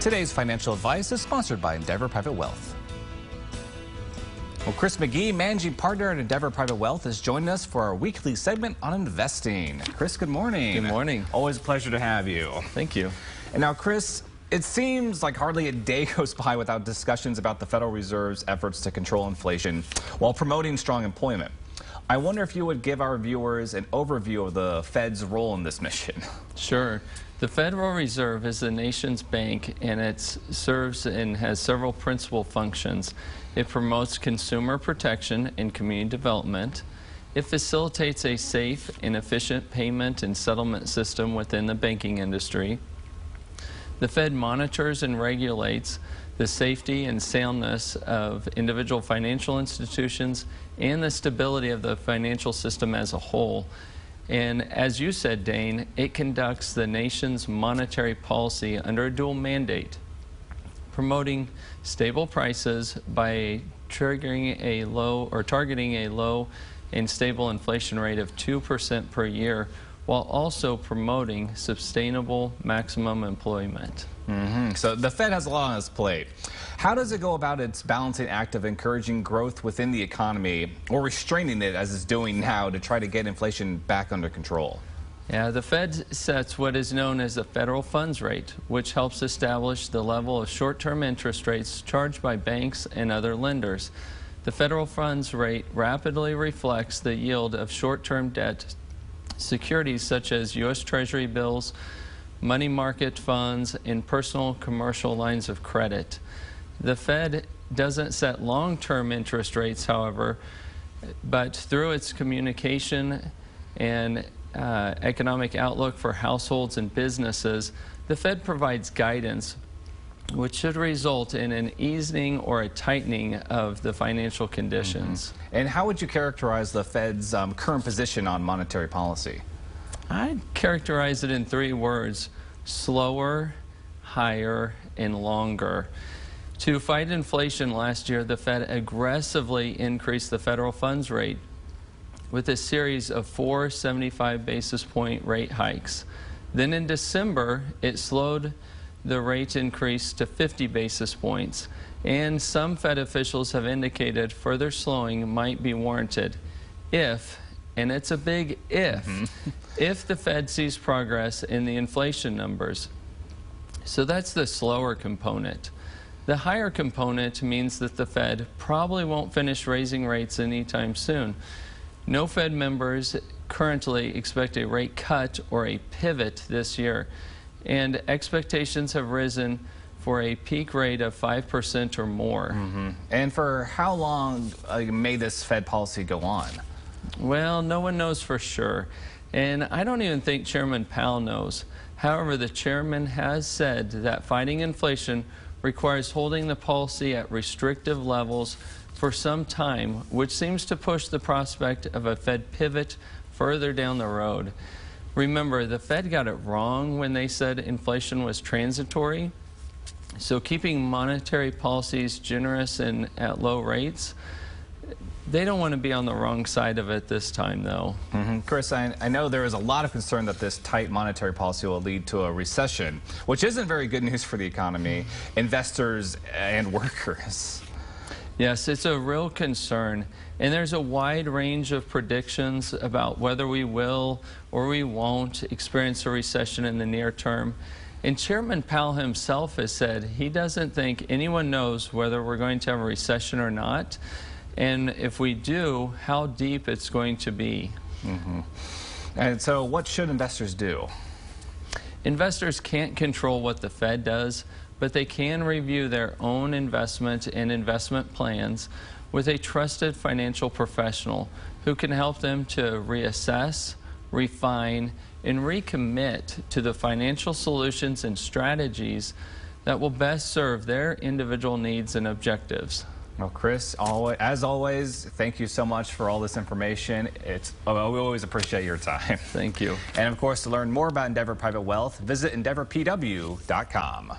Today's financial advice is sponsored by Endeavor Private Wealth. Well, Chris McGee, managing partner at Endeavor Private Wealth, is joining us for our weekly segment on investing. Chris, good morning. Good morning. Always a pleasure to have you. Thank you. And now, Chris, it seems like hardly a day goes by without discussions about the Federal Reserve's efforts to control inflation while promoting strong employment. I wonder if you would give our viewers an overview of the Fed's role in this mission. Sure. The Federal Reserve is the nation's bank, and it serves and has several principal functions. It promotes consumer protection and community development. It facilitates a safe and efficient payment and settlement system within the banking industry. The Fed monitors and regulates the safety and soundness of individual financial institutions and the stability of the financial system as a whole. And as you said, Dane, it conducts the nation's monetary policy under a dual mandate, promoting stable prices by targeting a low and stable inflation rate of 2% per year, while also promoting sustainable maximum employment. So the Fed has a lot on its plate. How does it go about its balancing act of encouraging growth within the economy or restraining it as it's doing now to try to get inflation back under control? Yeah, the Fed sets what is known as the federal funds rate, which helps establish the level of short-term interest rates charged by banks and other lenders. The federal funds rate rapidly reflects the yield of short-term debt securities such as U.S. Treasury bills, money market funds, and personal commercial lines of credit. The Fed doesn't set long-term interest rates, however, but through its communication and economic outlook for households and businesses, the Fed provides guidance which should result in an easing or a tightening of the financial conditions. And how would you characterize the Fed's current position on monetary policy? I'd characterize it in 3 words: slower, higher, and longer. To fight inflation last year, the Fed aggressively increased the federal funds rate with a series of 4 75 basis point rate hikes. Then in December, it slowed the rate increase to 50 basis points, and some Fed officials have indicated further slowing might be warranted if, and it's a big if the Fed sees progress in the inflation numbers. So that's the slower component. The higher component means that the Fed probably won't finish raising rates anytime soon. No Fed members currently expect a rate cut or a pivot this year, and expectations have risen for a peak rate of 5% or more. And for how long may this Fed policy go on? Well, no one knows for sure, and I don't even think Chairman Powell knows. However, the chairman has said that fighting inflation requires holding the policy at restrictive levels for some time, which seems to push the prospect of a Fed pivot further down the road. Remember, the Fed got it wrong when they said inflation was transitory. So keeping monetary policies generous and at low rates, they don't want to be on the wrong side of it this time, though. Chris, I know there is a lot of concern that this tight monetary policy will lead to a recession, which isn't very good news for the economy, investors, and workers. Yes, it's a real concern, and there's a wide range of predictions about whether we will or we won't experience a recession in the near term. And Chairman Powell himself has said he doesn't think anyone knows whether we're going to have a recession or not, and if we do, how deep it's going to be. And so what should investors do? Investors can't control what the Fed does, but they can review their own investment and investment plans with a trusted financial professional who can help them to reassess, refine, and recommit to the financial solutions and strategies that will best serve their individual needs and objectives. Well, Chris, as always, thank you so much for all this information. We always appreciate your time. Thank you. And of course, to learn more about Endeavor Private Wealth, visit EndeavorPW.com.